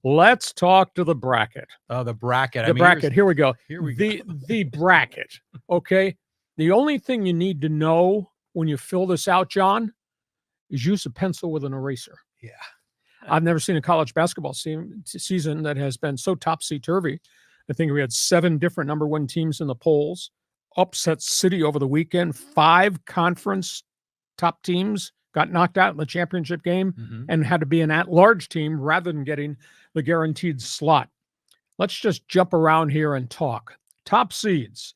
Let's talk to the bracket. The bracket. The bracket. Here we go. Here we go. The bracket. Okay. The only thing you need to know when you fill this out, John, is use a pencil with an eraser. Yeah. I've never seen a college basketball season that has been so topsy-turvy. I think we had 7 different number 1 teams in the polls. Upset City over the weekend. 5 conference top teams got knocked out in the championship game and had to be an at-large team rather than getting the guaranteed slot. Let's just jump around here and talk. Top seeds.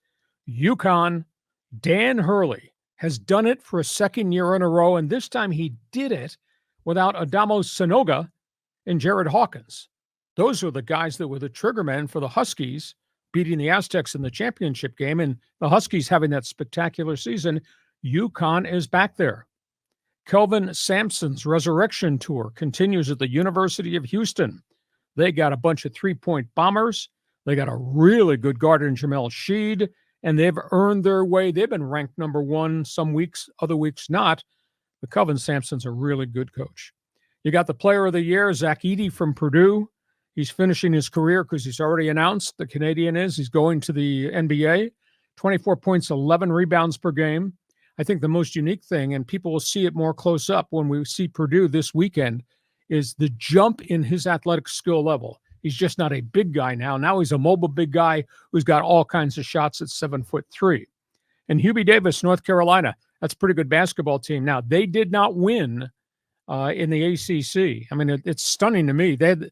UConn, Dan Hurley has done it for a second year in a row, and this time he did it without Adamo Sanoga and Jared Hawkins. Those were the guys that were the triggermen for the Huskies beating the Aztecs in the championship game, and the Huskies having that spectacular season. UConn is back there. Kelvin Sampson's resurrection tour continues at the University of Houston. They got a bunch of 3-point bombers. They got a really good guard in Jamel Sheed, and they've earned their way. They've been ranked number 1 some weeks, other weeks not. But Kelvin Sampson's a really good coach. You got the player of the year, Zach Edey from Purdue. He's finishing his career because he's already announced, the Canadian is, he's going to the NBA. 24 points, 11 rebounds per game. I think the most unique thing, and people will see it more close up when we see Purdue this weekend, is the jump in his athletic skill level. He's just not a big guy now. Now he's a mobile big guy who's got all kinds of shots at 7'3". And Hubie Davis, North Carolina, that's a pretty good basketball team. Now, they did not win in the ACC. I mean, it's stunning to me. They had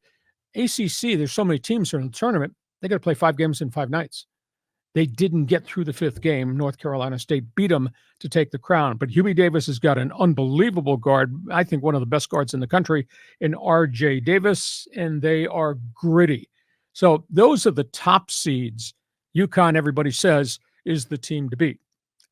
ACC, there's so many teams here in the tournament, they got to play 5 games in 5 nights. They didn't get through the 5th game. North Carolina State beat them to take the crown. But Hubie Davis has got an unbelievable guard, I think one of the best guards in the country, in R.J. Davis, and they are gritty. So those are the top seeds. UConn, everybody says, is the team to beat.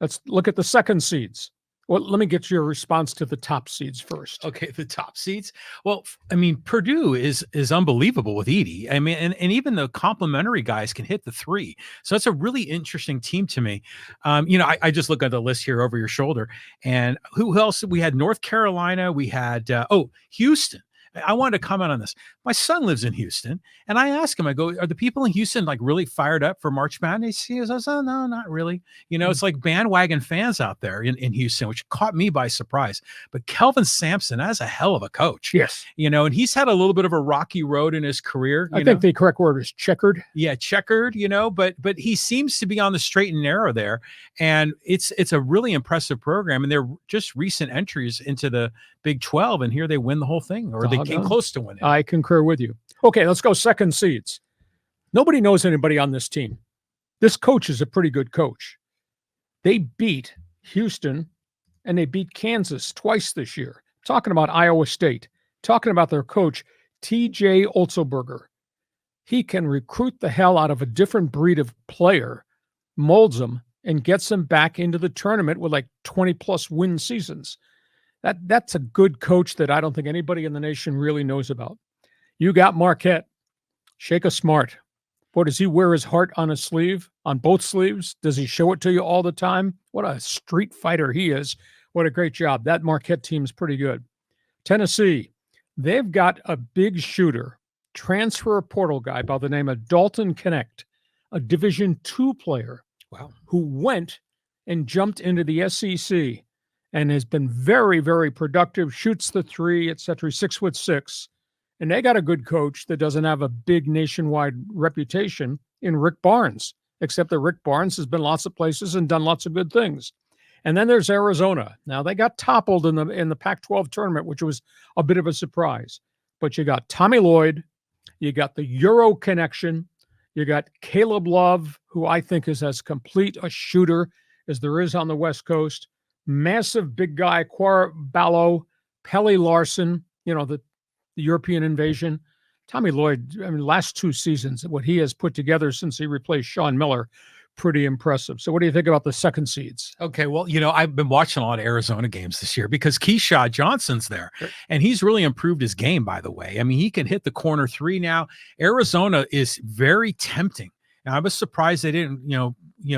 Let's look at the second seeds. Well, let me get your response to the top seeds first. Okay, the top seeds. Well, I mean, Purdue is unbelievable with Edey. I mean, and even the complimentary guys can hit the 3. So that's a really interesting team to me. I just look at the list here over your shoulder, and who else? We had North Carolina. We had Houston. I wanted to comment on this. My son lives in Houston, and I asked him, I go, are the people in Houston like really fired up for March Madness? He goes, oh, no, not really. It's like bandwagon fans out there in Houston, which caught me by surprise. But Kelvin Sampson, that's a hell of a coach. Yes. And he's had a little bit of a rocky road in his career. I think the correct word is checkered. Yeah, checkered, but he seems to be on the straight and narrow there. And it's a really impressive program. And they're just recent entries into the Big 12, and here they win the whole thing, or they came close to winning. I concur with you. Okay, let's go second seeds. Nobody knows anybody on this team. This coach is a pretty good coach. They beat Houston, and they beat Kansas twice this year. Talking about Iowa State. Talking about their coach, T.J. Otzelberger. He can recruit the hell out of a different breed of player, molds them, and gets them back into the tournament with like 20-plus win seasons. That's a good coach that I don't think anybody in the nation really knows about. You got Marquette. Shaka Smart. Boy, does he wear his heart on his sleeve, on both sleeves? Does he show it to you all the time? What a street fighter he is. What a great job. That Marquette team's pretty good. Tennessee, they've got a big shooter, transfer portal guy by the name of Dalton Connect, a Division II player. Wow. Who went and jumped into the SEC and has been very, very productive, shoots the 3, etc. 6'6", and they got a good coach that doesn't have a big nationwide reputation in Rick Barnes, except that Rick Barnes has been lots of places and done lots of good things. And then there's Arizona. Now they got toppled in the Pac-12 tournament, which was a bit of a surprise. But you got Tommy Lloyd, you got the Euro connection, you got Caleb Love, who I think is as complete a shooter as there is on the West Coast. Massive big guy, Quar Ballo, Pelly Larson, the European invasion. Tommy Lloyd, I mean, last 2 seasons, what he has put together since he replaced Sean Miller, pretty impressive. So what do you think about the second seeds? Okay, well, I've been watching a lot of Arizona games this year because Keshad Johnson's there, and he's really improved his game, by the way. I mean, he can hit the corner 3 now. Arizona is very tempting. And I was surprised they didn't,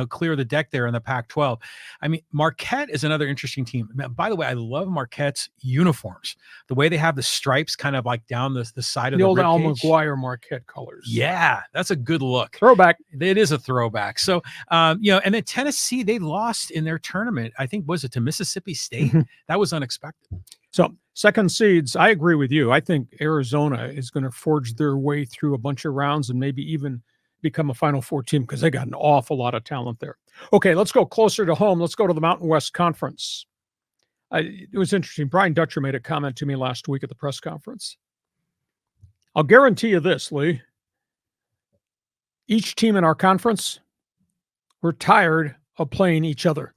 clear the deck there in the Pac-12. I mean, Marquette is another interesting team. By the way, I love Marquette's uniforms. The way they have the stripes kind of like down the side of The the old Al ribcage. McGuire Marquette colors. Yeah, that's a good look. Throwback. It is a throwback. So, and then Tennessee, they lost in their tournament. I think, was it to Mississippi State? That was unexpected. So second seeds, I agree with you. I think Arizona is going to forge their way through a bunch of rounds and maybe even become a Final Four team because they got an awful lot of talent there. Okay, let's go closer to home. Let's go to the Mountain West Conference. It was interesting. Brian Dutcher made a comment to me last week at the press conference. I'll guarantee you this, Lee. Each team in our conference, we're tired of playing each other.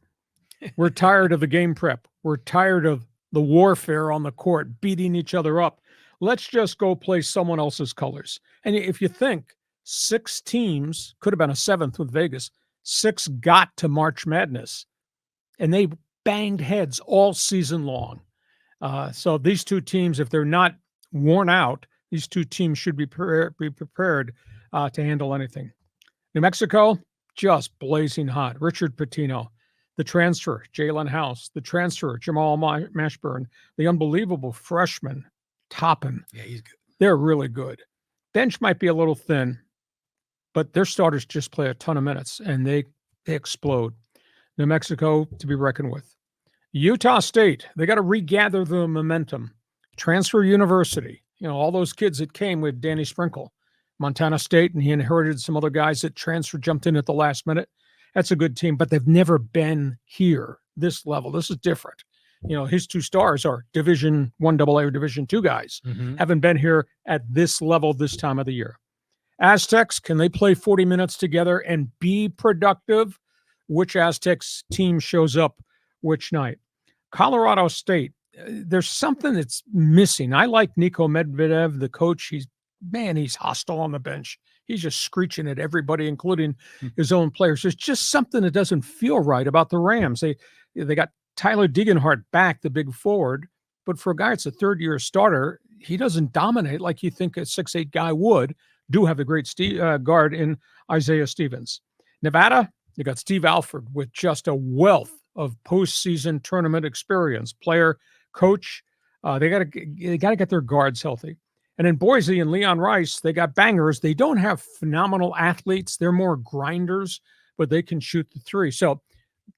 We're tired of the game prep. We're tired of the warfare on the court, beating each other up. Let's just go play someone else's colors. And if you think 6 teams, could have been a 7th with Vegas, 6 got to March Madness, and they banged heads all season long. So these 2 teams, if they're not worn out, these 2 teams should be prepared to handle anything. New Mexico, just blazing hot. Richard Pitino. The transfer, Jalen House. The transfer, Jamal Mashburn. The unbelievable freshman, Toppin. Yeah, he's good. They're really good. Bench might be a little thin, but their starters just play a ton of minutes, and they explode. New Mexico to be reckoned with. Utah State, they got to regather the momentum. Transfer University, all those kids that came with Danny Sprinkle. Montana State, and he inherited some other guys that transferred, jumped in at the last minute. That's a good team, but they've never been here, this level. This is different. His 2 stars are Division I AA or Division II guys. Haven't been here at this level this time of the year. Aztecs, can they play 40 minutes together and be productive? Which Aztecs team shows up which night? Colorado State, there's something that's missing. I like Niko Medvedev, the coach. He's hostile on the bench. He's just screeching at everybody, including his own players. There's just something that doesn't feel right about the Rams. They got Tyler Degenhart back, the big forward, but for a guy that's a third-year starter, he doesn't dominate like you think a 6'8" guy would. Do have a great guard in Isaiah Stevens. Nevada, you got Steve Alford with just a wealth of postseason tournament experience. Player, coach, they got to get their guards healthy. And in Boise and Leon Rice, they got bangers. They don't have phenomenal athletes. They're more grinders, but they can shoot the 3. So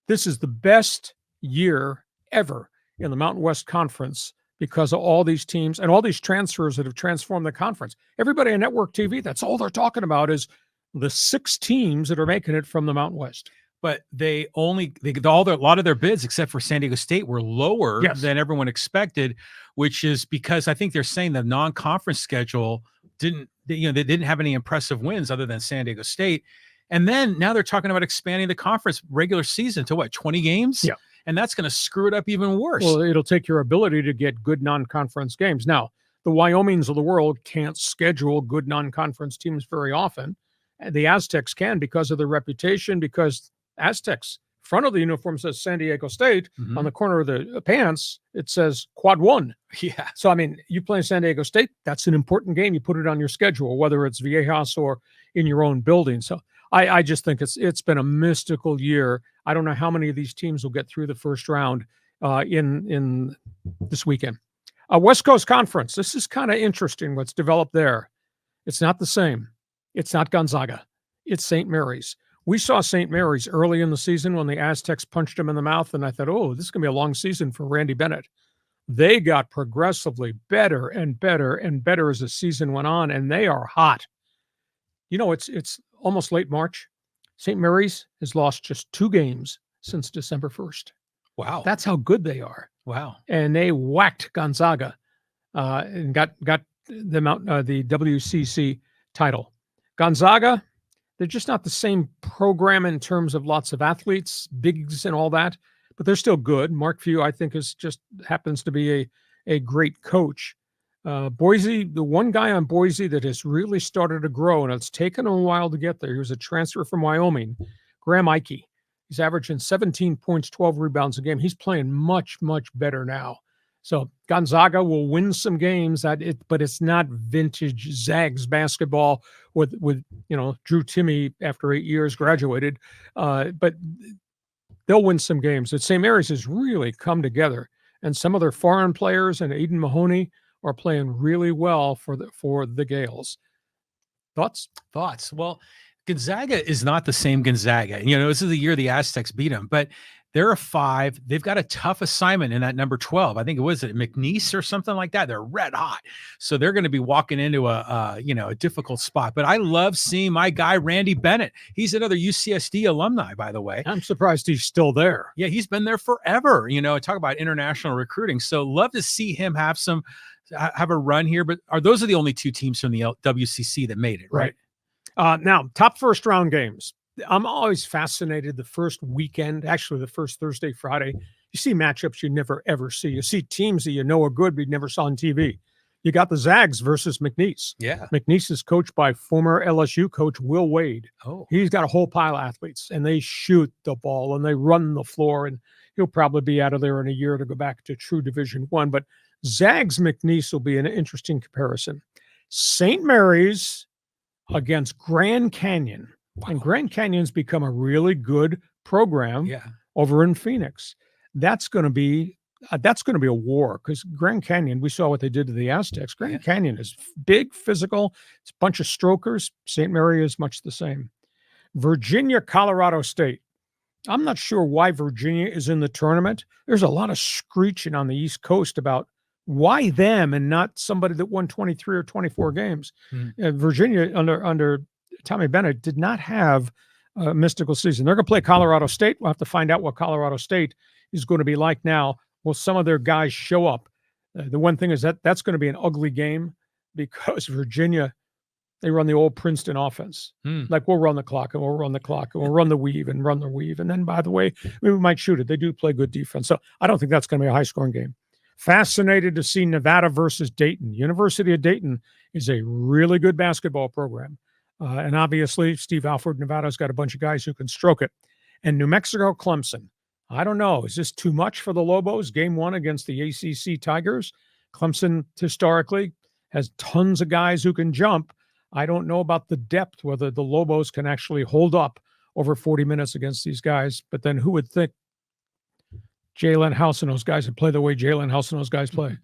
this is the best year ever in the Mountain West Conference because of all these teams and all these transfers that have transformed the conference. Everybody on network TV, that's all they're talking about is the 6 teams that are making it from the Mountain West. But a lot of their bids, except for San Diego State, were lower than everyone expected, which is because I think they're saying the non-conference schedule they didn't have any impressive wins other than San Diego State. And then now they're talking about expanding the conference regular season to 20 games? Yeah. And that's going to screw it up even worse. Well, it'll take your ability to get good non-conference games. Now, the Wyomings of the world can't schedule good non-conference teams very often. The Aztecs can because of their reputation, because Aztecs front of the uniform says San Diego State. On the corner of the pants it says Quad 1. Yeah. So you play San Diego State, that's an important game. You put it on your schedule, whether it's Viejas or in your own building. So I just think it's been a mystical year. I don't know how many of these teams will get through the first round in this weekend. West Coast Conference, this is kind of interesting what's developed there. It's not the same. It's not Gonzaga. It's St. Mary's. We saw St. Mary's early in the season when the Aztecs punched him in the mouth, and I thought, this is going to be a long season for Randy Bennett. They got progressively better and better and better as the season went on, and they are hot. It's almost late March. St. Mary's has lost just 2 games since December 1st. Wow. That's how good they are. Wow. And they whacked Gonzaga and got them out the WCC title. Gonzaga, they're just not the same program in terms of lots of athletes, bigs and all that, but they're still good. Mark Few, I think, happens to be a great coach. Boise, the one guy on Boise that has really started to grow, and it's taken a while to get there. He was a transfer from Wyoming, Graham Ike. He's averaging 17 points, 12 rebounds a game. He's playing much, much better now. So Gonzaga will win some games, but it's not vintage Zags basketball with Drew Timme after 8 years graduated. But they'll win some games. The St. Mary's has really come together, and some of their foreign players and Aiden Mahoney are playing really well for the Gales. Thoughts? Well, Gonzaga is not the same Gonzaga. This is the year the Aztecs beat them, but they're a 5. They've got a tough assignment in that number 12. I think it was McNeese or something like that. They're red hot. So they're going to be walking into a difficult spot. But I love seeing my guy, Randy Bennett. He's another UCSD alumni, by the way. I'm surprised he's still there. Yeah, he's been there forever. Talk about international recruiting. So love to see him have a run here. But those are the only 2 teams from the WCC that made it, right? Now, top first round games. I'm always fascinated the first weekend, actually the first Thursday, Friday. You see matchups you never, ever see. You see teams that are good but you never saw on TV. You got the Zags versus McNeese. Yeah. McNeese is coached by former LSU coach Will Wade. Oh. He's got a whole pile of athletes, and they shoot the ball, and they run the floor, and he'll probably be out of there in a year to go back to true Division I. But Zags McNeese will be an interesting comparison. St. Mary's against Grand Canyon. Wow. And Grand Canyon's become a really good program over in Phoenix. That's going to be a war, because Grand Canyon, we saw what they did to the Aztecs. Grand Canyon is big, physical. It's a bunch of strokers. St. Mary is much the same. Virginia, Colorado State. I'm not sure why Virginia is in the tournament. There's a lot of screeching on the East Coast about why them and not somebody that won 23 or 24 games. Virginia under Tommy Bennett did not have a mystical season. They're going to play Colorado State. We'll have to find out what Colorado State is going to be like now. Will some of their guys show up? The one thing is that's going to be an ugly game, because Virginia, they run the old Princeton offense. Like, we'll run the clock and we'll run the clock and we'll run the weave and run the weave. And then, by the way, we might shoot it. They do play good defense. So I don't think that's going to be a high-scoring game. Fascinated to see Nevada versus Dayton. University of Dayton is a really good basketball program. And obviously, Steve Alford, Nevada's got a bunch of guys who can stroke it. And New Mexico, Clemson. I don't know. Is this too much for the Lobos? Game 1 against the ACC Tigers. Clemson, historically, has tons of guys who can jump. I don't know about the depth, whether the Lobos can actually hold up over 40 minutes against these guys. But then who would think Jalen House and those guys would play the way Jalen House and those guys play?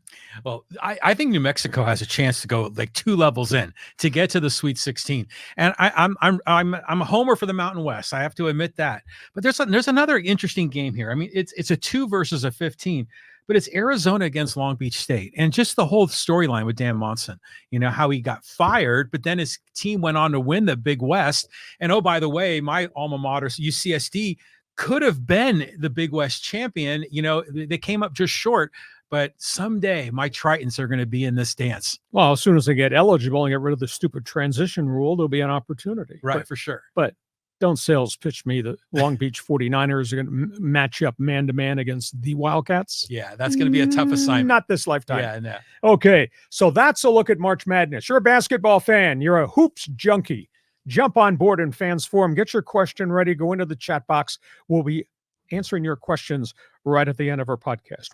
Well, I think New Mexico has a chance to go like 2 levels in to get to the Sweet 16. And I'm a homer for the Mountain West. I have to admit that. But there's another interesting game here. I mean, it's a 2 versus a 15, but it's Arizona against Long Beach State. And just the whole storyline with Dan Monson, how he got fired, but then his team went on to win the Big West. And oh, by the way, my alma mater, UCSD, could have been the Big West champion. They came up just short, but someday my Tritons are going to be in this dance. Well, as soon as they get eligible and get rid of the stupid transition rule, there'll be an opportunity. Right, for sure. But don't sales pitch me the Long Beach 49ers are going to match up man-to-man against the Wildcats. Yeah, that's going to be a tough assignment. Not this lifetime. Yeah, no. Okay, so that's a look at March Madness. You're a basketball fan. You're a hoops junkie. Jump on board in Fans Forum. Get your question ready. Go into the chat box. We'll be answering your questions right at the end of our podcast.